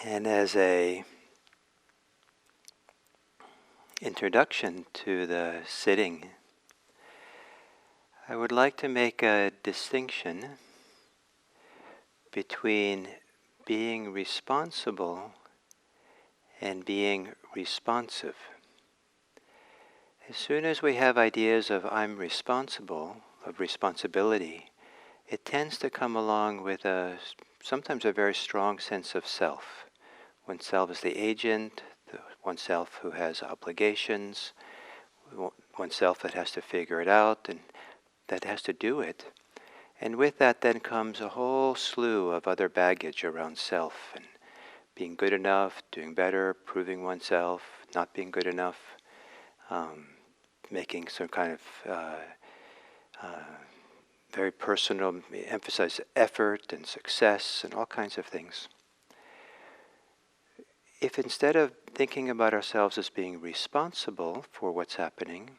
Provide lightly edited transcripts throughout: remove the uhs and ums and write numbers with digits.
And as a introduction to the sitting, I would like to make a distinction between being responsible and being responsive. As soon as we have ideas of I'm responsible, of responsibility, it tends to come along with sometimes a very strong sense of self. Oneself is the agent, oneself who has obligations, oneself that has to figure it out and that has to do it. And with that then comes a whole slew of other baggage around self and being good enough, doing better, proving oneself, not being good enough, making some kind of very personal, emphasize effort and success and all kinds of things. If instead of thinking about ourselves as being responsible for what's happening,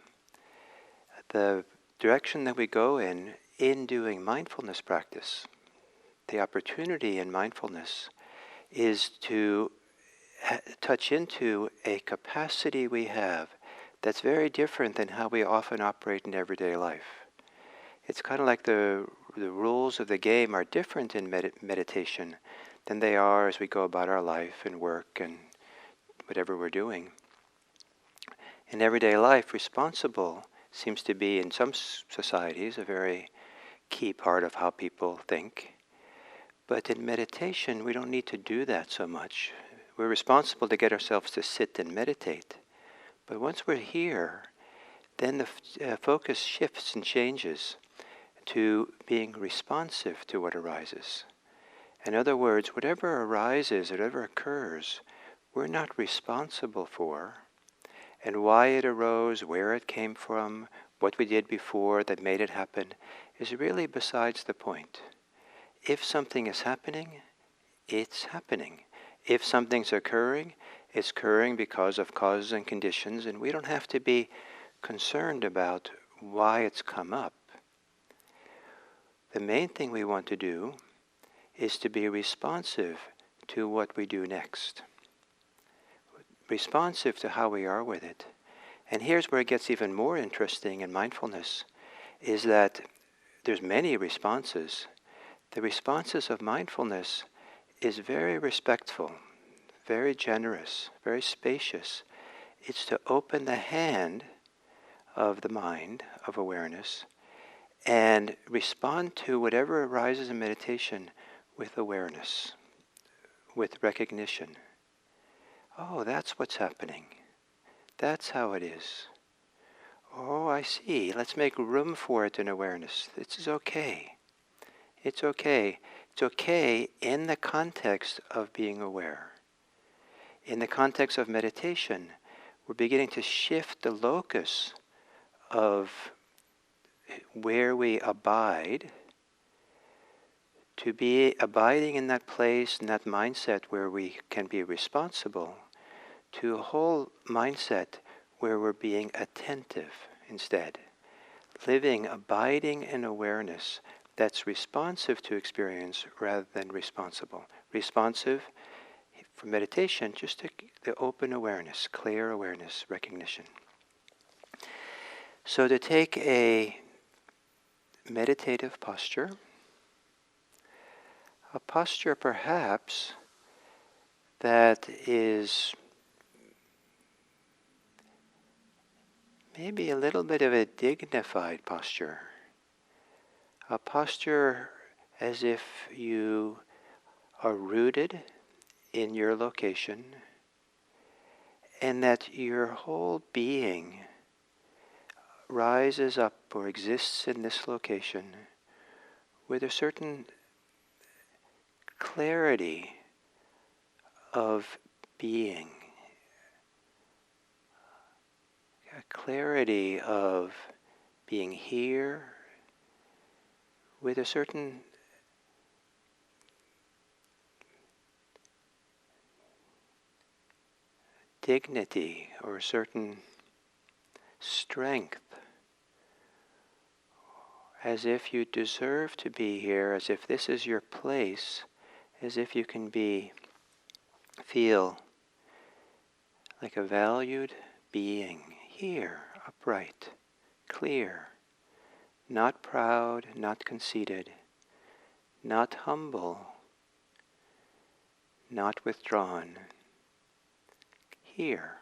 the direction that we go in doing mindfulness practice, the opportunity in mindfulness is to touch into a capacity we have that's very different than how we often operate in everyday life. It's kind of like the rules of the game are different in meditation than they are as we go about our life and work and whatever we're doing. In everyday life, responsible seems to be, in some societies, a very key part of how people think. But in meditation, we don't need to do that so much. We're responsible to get ourselves to sit and meditate. But once we're here, then the focus shifts and changes to being responsive to what arises. In other words, whatever arises, whatever occurs, we're not responsible for, and why it arose, where it came from, what we did before that made it happen, is really besides the point. If something is happening, it's happening. If something's occurring, it's occurring because of causes and conditions, and we don't have to be concerned about why it's come up. The main thing we want to do is to be responsive to what we do next. Responsive to how we are with it. And here's where it gets even more interesting in mindfulness, is that there's many responses. The responses of mindfulness is very respectful, very generous, very spacious. It's to open the hand of the mind, of awareness, and respond to whatever arises in meditation with awareness, with recognition. Oh, that's what's happening. That's how it is. Oh, I see. Let's make room for it in awareness. This is okay. It's okay. It's okay in the context of being aware. In the context of meditation, we're beginning to shift the locus of where we abide to be abiding in that place, in that mindset where we can be responsible, to a whole mindset where we're being attentive instead. Living, abiding in awareness that's responsive to experience rather than responsible. Responsive for meditation, just the open awareness, clear awareness, recognition. So to take a meditative posture, a posture perhaps that is maybe a little bit of a dignified posture. A posture as if you are rooted in your location and that your whole being rises up or exists in this location with a certain clarity of being, a clarity of being here with a certain dignity or a certain strength, as if you deserve to be here, as if this is your place, as if you can be feel like a valued being here, upright, clear, not proud, not conceited, not humble, not withdrawn, here.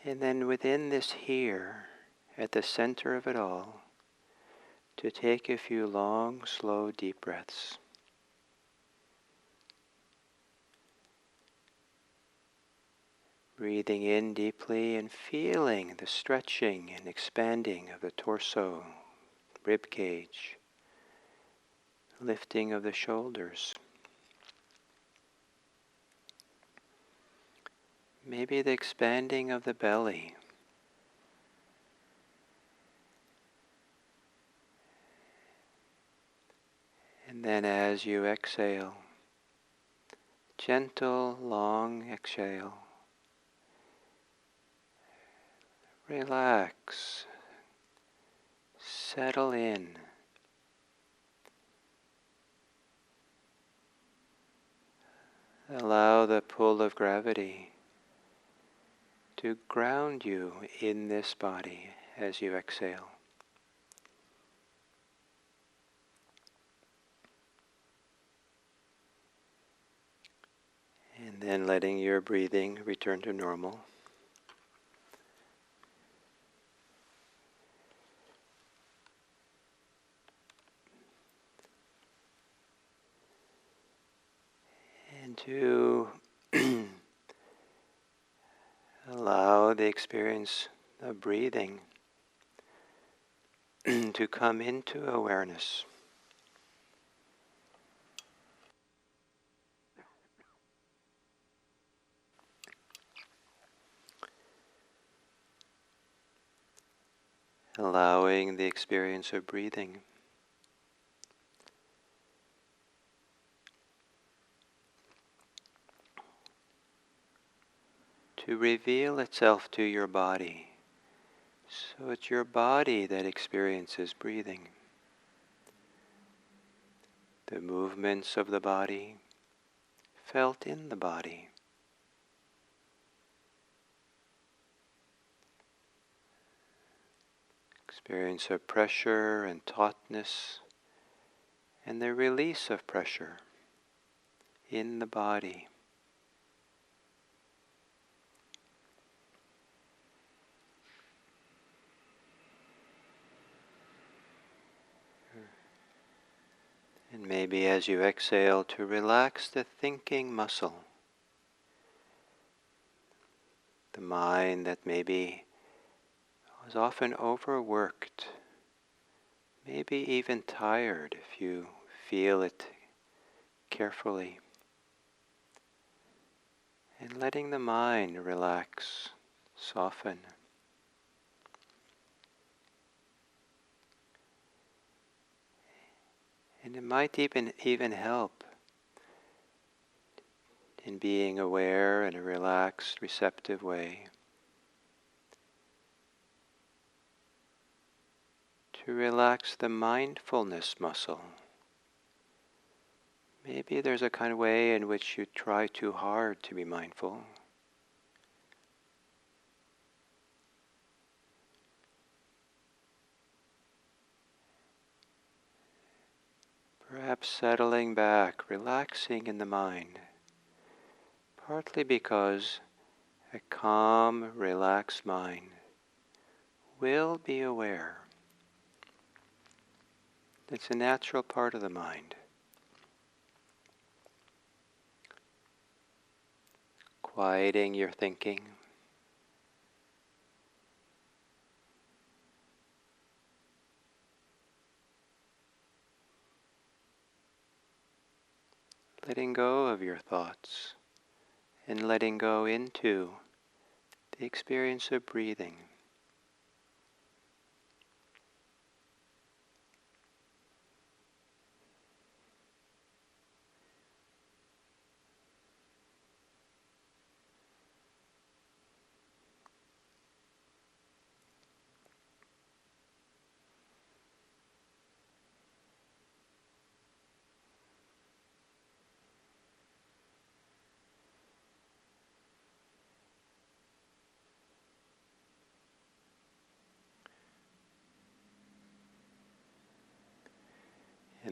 And then within this here, at the center of it all, to take a few long, slow, deep breaths. Breathing in deeply and feeling the stretching and expanding of the torso, rib cage, lifting of the shoulders. Maybe the expanding of the belly. And then as you exhale, gentle, long exhale, relax, settle in. Allow the pull of gravity to ground you in this body as you exhale. And then letting your breathing return to normal. And to allow the experience of breathing to come into awareness. Allowing the experience of breathing to reveal itself to your body. So it's your body that experiences breathing. The movements of the body felt in the body. Experience of pressure and tautness and the release of pressure in the body. And maybe as you exhale to relax the thinking muscle, the mind that maybe was often overworked, maybe even tired if you feel it carefully. And letting the mind relax, soften. And it might even help in being aware in a relaxed, receptive way to relax the mindfulness muscle. Maybe there's a kind of way in which you try too hard to be mindful. Perhaps settling back, relaxing in the mind, partly because a calm, relaxed mind will be aware. It's a natural part of the mind. Quieting your thinking. Letting go of your thoughts and letting go into the experience of breathing.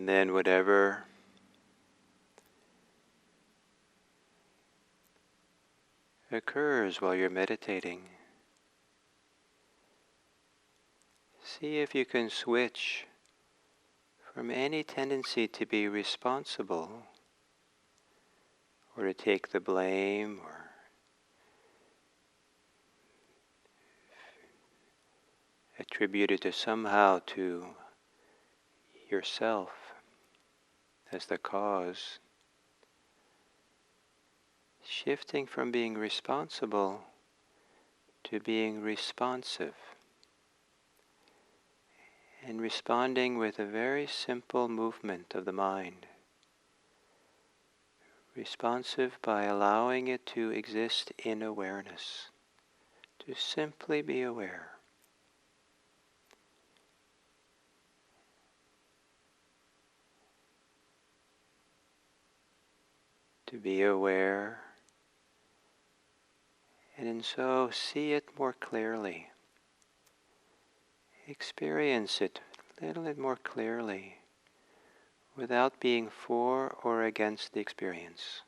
And then whatever occurs while you're meditating, see if you can switch from any tendency to be responsible or to take the blame or attribute it to somehow to yourself as the cause, shifting from being responsible to being responsive and responding with a very simple movement of the mind. Responsive by allowing it to exist in awareness, to simply be aware. To be aware, and in so see it more clearly. Experience it a little bit more clearly, without being for or against the experience.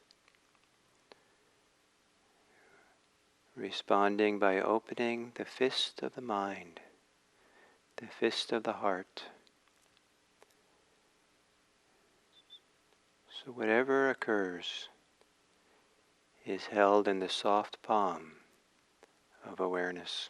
Responding by opening the fist of the mind, the fist of the heart. So whatever occurs is held in the soft palm of awareness.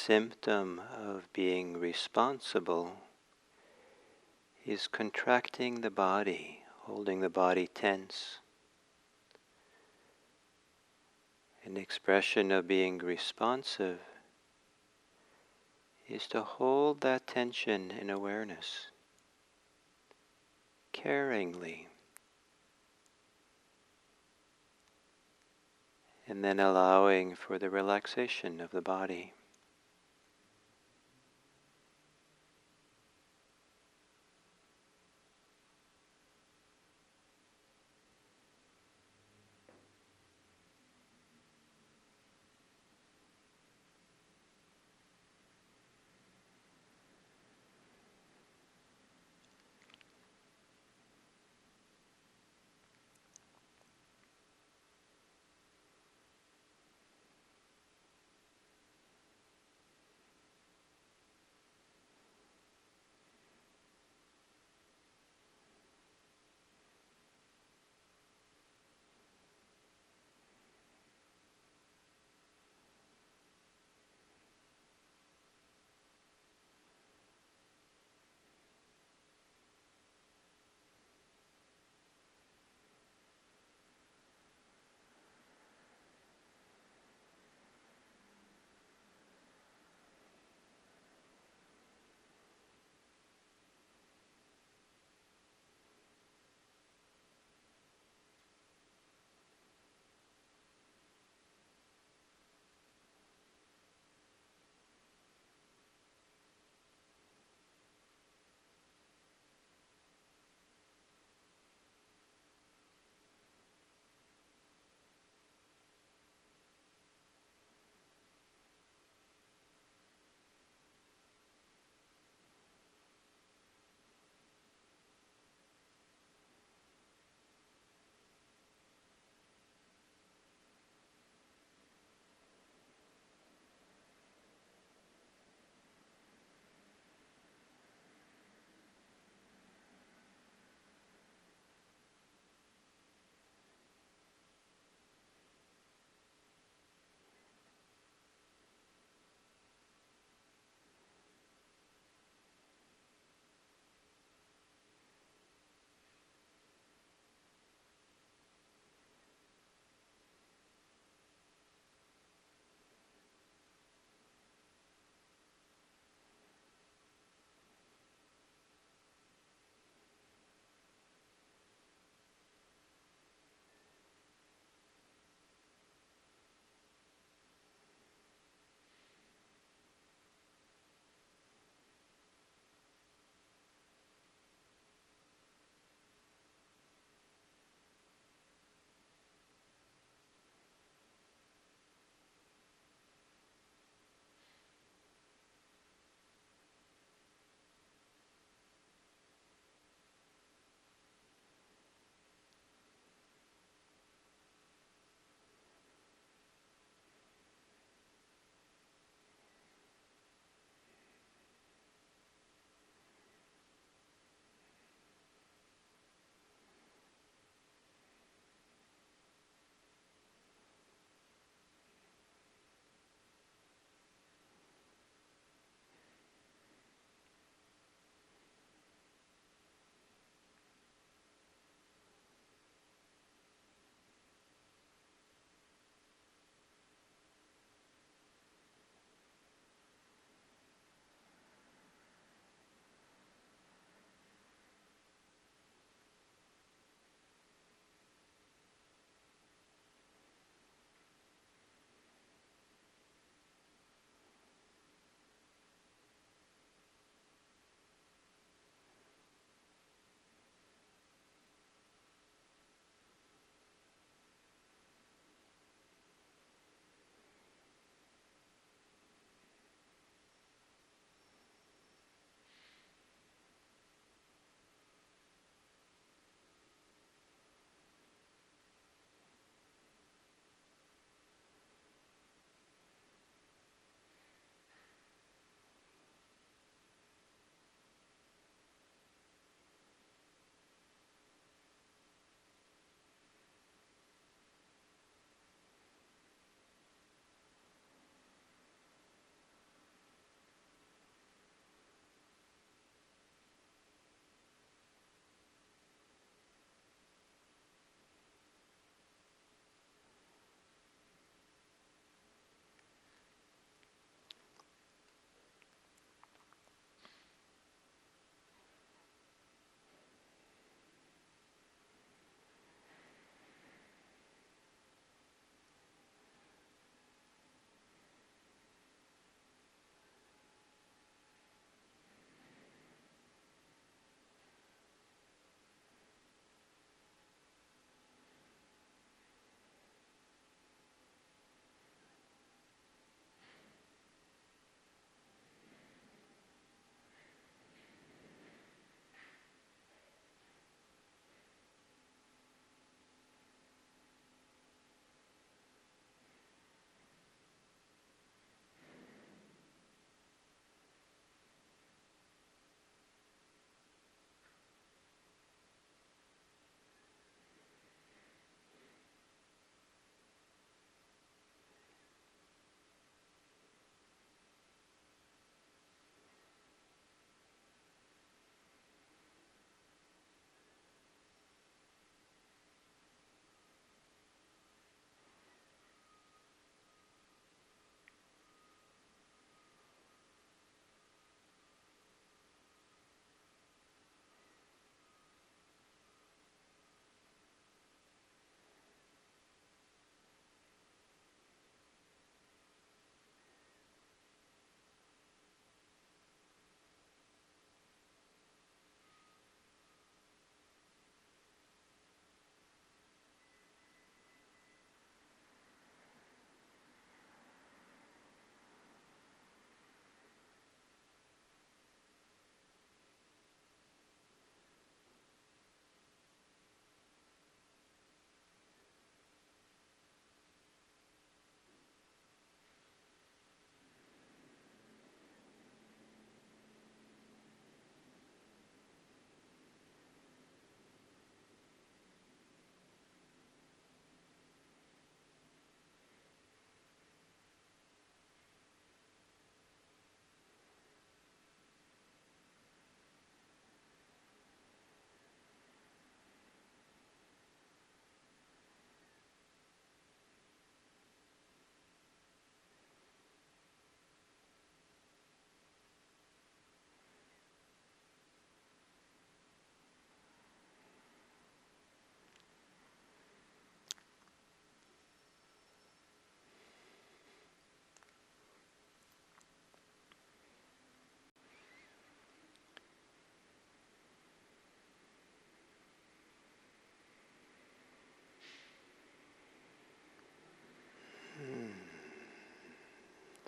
symptom of being responsible is contracting the body, holding the body tense. An expression of being responsive is to hold that tension in awareness, caringly, and then allowing for the relaxation of the body.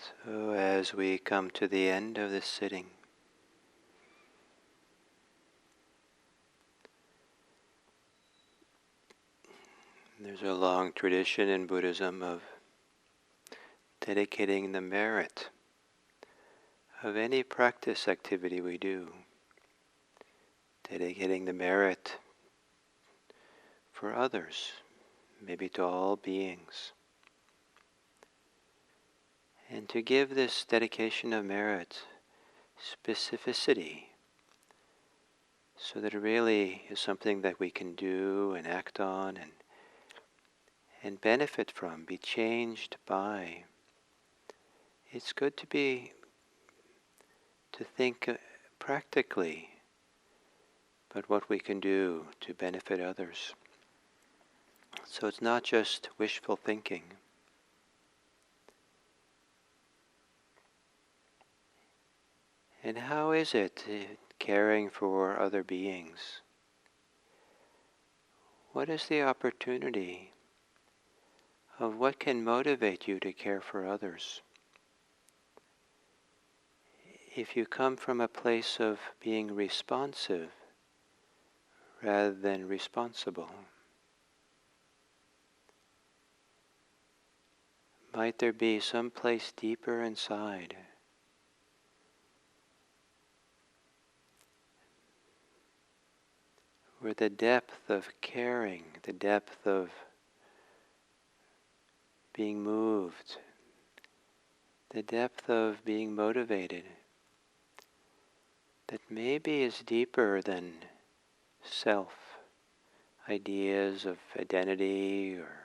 So as we come to the end of this sitting, there's a long tradition in Buddhism of dedicating the merit of any practice activity we do, dedicating the merit for others, maybe to all beings. And to give this dedication of merit specificity, so that it really is something that we can do and act on and benefit from, be changed by. It's good to think practically about what we can do to benefit others. So it's not just wishful thinking. And how is it caring for other beings? What is the opportunity of what can motivate you to care for others? If you come from a place of being responsive rather than responsible, might there be some place deeper inside where the depth of caring, the depth of being moved, the depth of being motivated, that maybe is deeper than self, ideas of identity or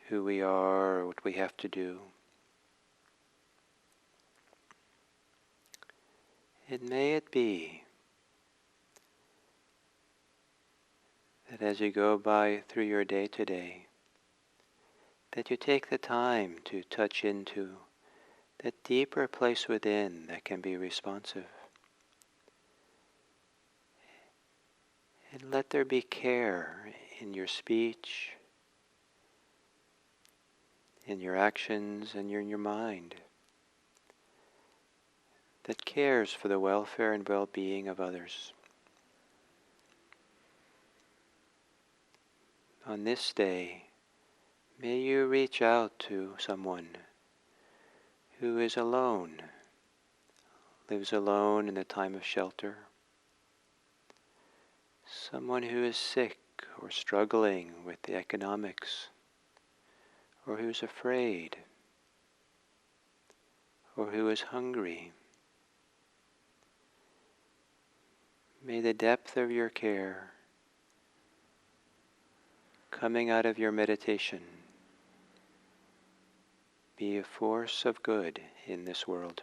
who we are or what we have to do. And may it be that as you go by through your day today, that you take the time to touch into that deeper place within that can be responsive. And let there be care in your speech, in your actions, and in your mind that cares for the welfare and well-being of others. On this day, may you reach out to someone who is alone, lives alone in the time of shelter, someone who is sick or struggling with the economics, or who's afraid, or who is hungry. May the depth of your care coming out of your meditation be a force of good in this world.